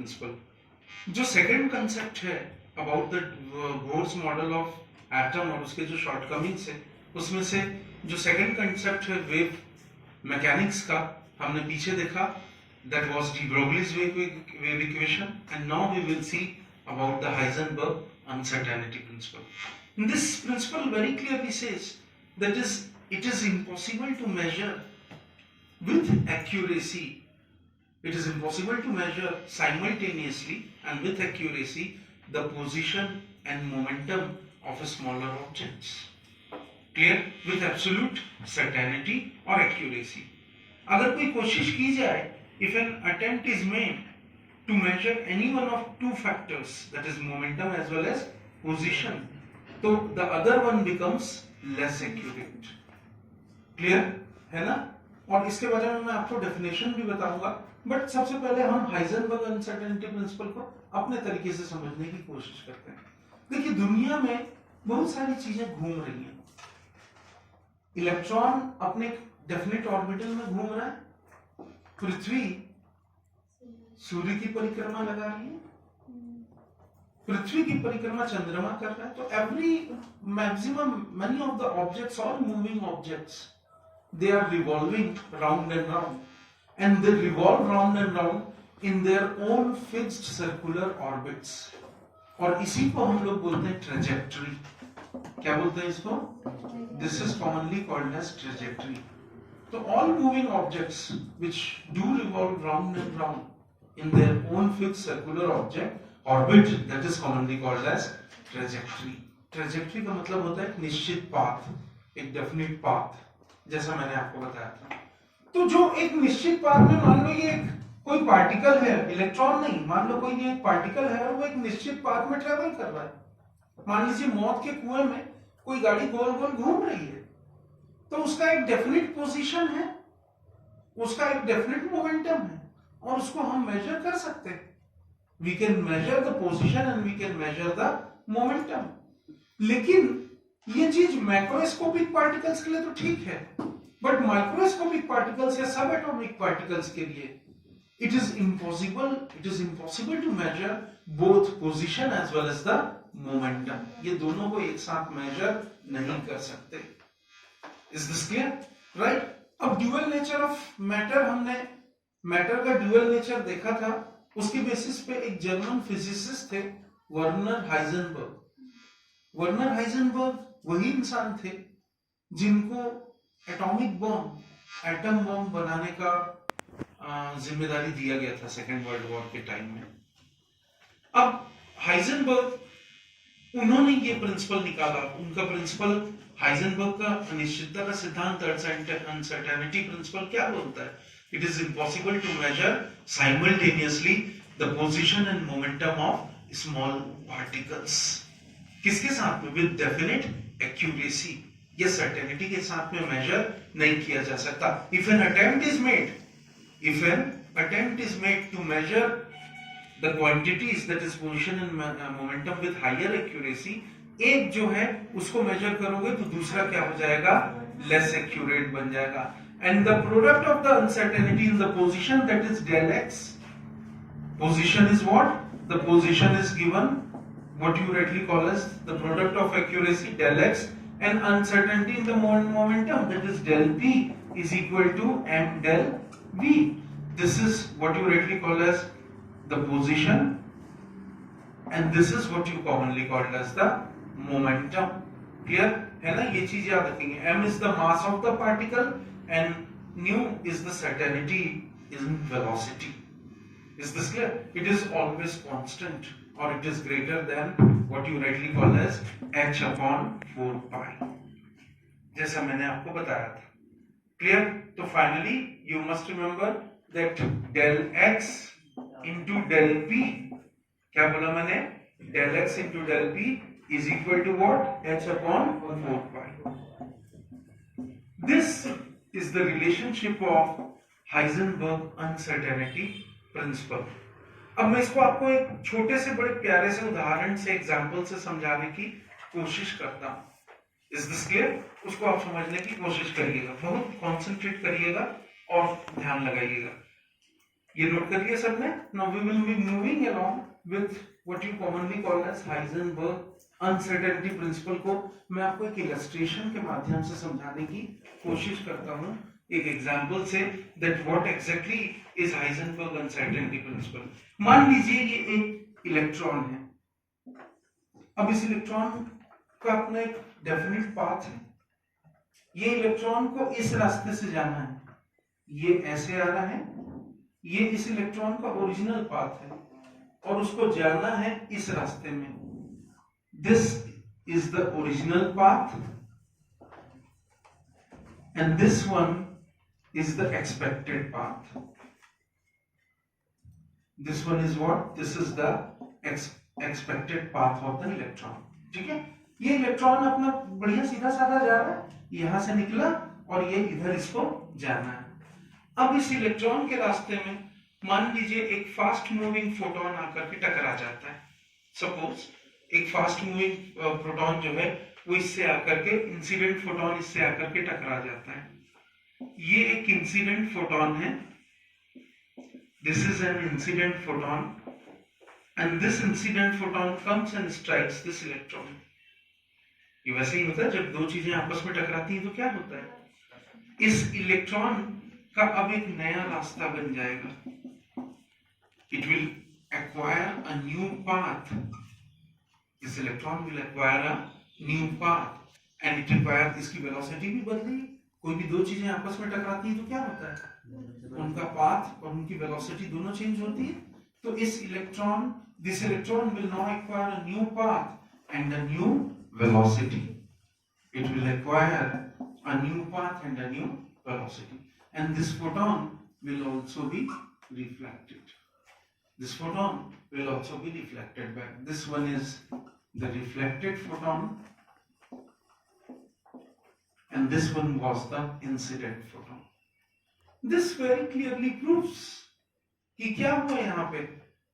Principal. जो second concept है about the Bohr's model of atom और उसके जो शॉर्टकमिंग्स है, उसमें से जो सेकंड कंसेप्ट है वेव मैकेनिक्स का, हमने पीछे देखा, that was de Broglie's wave equation, and now we will see about the Heisenberg uncertainty principle. This principle very clearly says that it is impossible to measure with accuracy. It is impossible to measure simultaneously and with accuracy the position and momentum of smaller objects. Clear? With absolute certainty or accuracy. अगर कोई कोशिश की जाए, if an attempt is made to measure any one of two factors, that is momentum as well as position, so the other one becomes less accurate. Clear है ना? और इसके बारे में मैं आपको डेफिनेशन भी बताऊंगा, बट सबसे पहले हम हाइजेनबर्ग अनसर्टेनिटी प्रिंसिपल को अपने तरीके से समझने की कोशिश करते हैं। देखिए, दुनिया में बहुत सारी चीजें घूम रही हैं। इलेक्ट्रॉन अपने डेफिनेट ऑर्बिटल में घूम रहा है, पृथ्वी सूर्य की परिक्रमा लगा रही है, पृथ्वी की परिक्रमा चंद्रमा कर रहा है। तो every maximum many of the objects, all moving objects, they are revolving round and round, and they revolve round and round in their own fixed circular orbits, और इसी को हम लोग बोलते हैं ट्रेजेक्टरी। क्या बोलते हैं इसको? This is commonly called as trajectory. So all moving objects which do revolve round and round in their own fixed circular orbit, that is commonly called as trajectory. Trajectory का मतलब होता है एक निश्चित पाथ, एक डेफिनेट पाथ, जैसा मैंने आपको बताया था। तो जो एक निश्चित पाथ में, मान लो ये कोई पार्टिकल है, इलेक्ट्रॉन नहीं, मान लो कोई ये एक पार्टिकल है और वो एक निश्चित पाथ में ट्रेवल कर रहा है। मान लीजिए मौत के कुएं में कोई गाड़ी गोल गोल घूम रही है, तो उसका एक डेफिनेट पोजीशन है, उसका एक डेफिनेट मोमेंटम है, और उसको हम मेजर कर सकते हैं। We can measure the position and we can measure the momentum. लेकिन ये चीज मैक्रोस्कोपिक पार्टिकल्स के लिए तो ठीक है, बट माइक्रोस्कोपिक पार्टिकल्स या सब एटॉमिक पार्टिकल्स के लिए it is impossible to measure both position as well as the momentum. ये दोनों को एक साथ मेजर नहीं कर सकते। Is this clear? Right? अब ड्यूअल नेचर ऑफ मैटर, हमने मैटर का ड्यूअल नेचर देखा था। उसके बेसिस पे एक जर्मन फिजिसिस्ट थे, वर्नर हाइजेनबर्ग। वर्नर हाइजेनबर्ग वही इंसान थे जिनको एटॉमिक बॉम्ब, एटम बॉम्ब बनाने का जिम्मेदारी दिया गया था सेकेंड वर्ल्ड वॉर के टाइम में। अब हाइजेनबर्ग, उन्होंने ये प्रिंसिपल निकाला। उनका प्रिंसिपल, हाइजेनबर्ग का अनिश्चितता का सिद्धांत, अनसर्टेनिटी प्रिंसिपल क्या बोलता है? It is impossible to measure simultaneously the position and momentum of small particles. किसके साथ में? With definite accuracy. ये certainty के साथ में measure नहीं किया जा सकता। If an attempt is made to measure the quantities, that is position and momentum, with higher accuracy, एक जो है उसको measure करोगे तो दूसरा क्या हो जाएगा? Less accurate बन जाएगा। And the product of the uncertainty in the position, that is del x. Position is what? The position is given what you rightly call as the product of accuracy, del x, and uncertainty in the momentum, that is del p, is equal to m del v. This is what you rightly call as the position, and this is what you commonly call as the momentum. Clear है ना? ये चीज याद रखेंगे। m is the mass of the particle and nu is the certainty in velocity. Is this clear? It is always constant, or it is greater than what you rightly call as h upon 4 pi, जैसा मैंने आपको बताया था। Clear? तो finally you must remember that del x into del p, क्या बोला मैंने? Del x into del p is equal to what? H upon 4 pi. This is the relationship of Heisenberg uncertainty principle. अब मैं इसको आपको एक छोटे से बड़े प्यारे से उदाहरण से, एग्जाम्पल से समझाने की कोशिश करता हूं। Is this clear? उसको आप समझने की कोशिश करिएगा, बहुत कॉन्सेंट्रेट करिएगा और ध्यान लगाइएगा। ये नोट कर लिया सबने. Now we will be moving along with what you commonly call as Heisenberg uncertainty principle को मैं आपको एक इलस्ट्रेशन के माध्यम से समझाने की कोशिश करता हूं, एक एग्जांपल से, that what exactly is Heisenberg uncertainty principal. मान लीजिए ये एक इलेक्ट्रॉन है. अब इस इलेक्ट्रॉन का अपना एक डेफिनेट पाथ है. ये इलेक्ट्रॉन को इस रास्ते से जाना है, ये ऐसे आ रहा है, ये इस इलेक्ट्रॉन का ओरिजिनल पाथ है और उसको जाना है इस रास्ते में. This is the original path and this one is the expected path. This one is what? This is the expected path of the electron. ठीक है, ये इलेक्ट्रॉन अपना बढ़िया सीधा साधा जा रहा है, यहां से निकला और ये इधर इसको जाना है. अब इस इलेक्ट्रॉन के रास्ते में मान लीजिए एक फास्ट मूविंग फोटोन आकर के टकरा जाता है. सपोज एक फास्ट मूविंग प्रोटॉन जो है वो इससे आकर के, इंसिडेंट फोटोन इससे आकर के टकरा जाता है. ये एक इंसिडेंट फोटोन है. This is an incident photon and this incident photon comes and strikes this electron. ये वैसे ही होता है जब दो चीजें आपस में टकराती हैं तो क्या होता है, इस इलेक्ट्रॉन का अब एक नया रास्ता बन जाएगा. It will acquire a new path. This electron will acquire a new path and it require, इसकी velocity भी बदलेगी. कोई भी दो चीजें आपस में टकराती हैं तो क्या होता है, उनका पाथ और उनकी वेलोसिटी दोनों चेंज होती है. तो इस electron, this electron will now acquire a new path and a new velocity. It will acquire a new path and a new velocity. And this photon will also be reflected. This photon will also be reflected back. This one is the reflected photon and this one was the incident photon. This very clearly proves कि क्या हुआ यहाँ पे,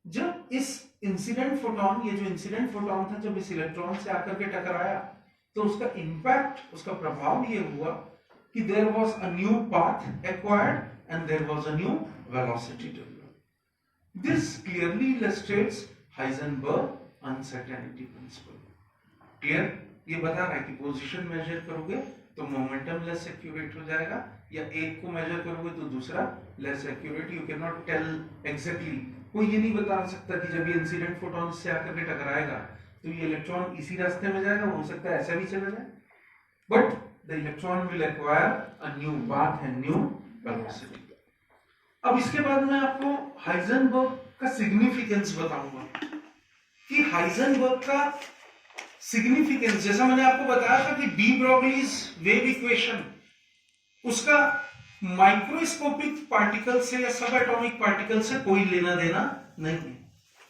जब इस incident photon, ये जो incident photon था, जब इस इलेक्ट्रॉन से आकर के टकराया तो उसका इंपैक्ट, उसका प्रभाव ये हुआ कि there was a new path acquired and there was a new velocity developed. This clearly illustrates Heisenberg uncertainty principle. Clear? ये बता रहा है कि पोजीशन मेजर करोगे तो मोमेंटम लेस एक्यूरेट हो जाएगा, या एक को मेजर करोगे तो दूसरा less accurate. You can not tell exactly. कोई ये नहीं बता सकता कि जब ये इंसिडेंट फोटोन से आकर के टकराएगा तो ये इलेक्ट्रॉन इसी रास्ते में जाएगा, हो सकता है ऐसा भी चला जाए. But the electron will acquire a new path and new velocity. अब इसके बाद मैं आपको हाइजेनबर्ग का सिग्निफिकेंस बताऊंगा कि हाइजेनबर्ग का सिग्निफिकेंस, जैसा मैंने आपको बताया था कि डी ब्रोगलीज वेव इक्वेशन, उसका माइक्रोस्कोपिक पार्टिकल से या सब एटॉमिक पार्टिकल से कोई लेना देना नहीं है.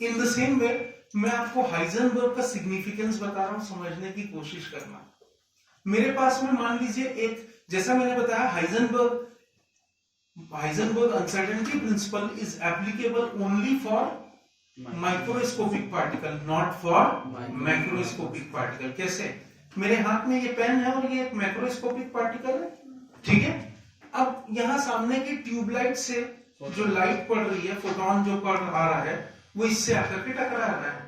इन द सेम वे मैं आपको हाइजेनबर्ग का सिग्निफिकेंस बता रहा हूं, समझने की कोशिश करना. मेरे पास में मान लीजिए एक, जैसा मैंने बताया, Heisenberg uncertainty principal is applicable only for microscopic particle, not for macroscopic particle. कैसे? मेरे हाथ में ये पेन है और ये एक मैक्रोस्कोपिक पार्टिकल है. ठीक है, अब यहां सामने की ट्यूबलाइट से जो लाइट पड़ रही है, फोटोन जो पड़ आ रहा है, वो इससे आकर के टकरा रहा है.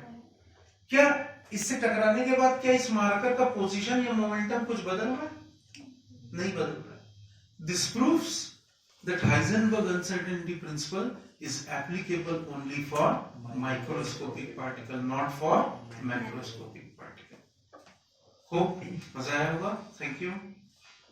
क्या इससे टकराने के बाद क्या इस मार्कर का पोजीशन या मोमेंटम कुछ बदल रहा है? नहीं बदल रहा है. This proves that Heisenberg uncertainty principal is applicable only for microscopic particle, not for macroscopic particle. Hope मजा आया होगा. Thank you.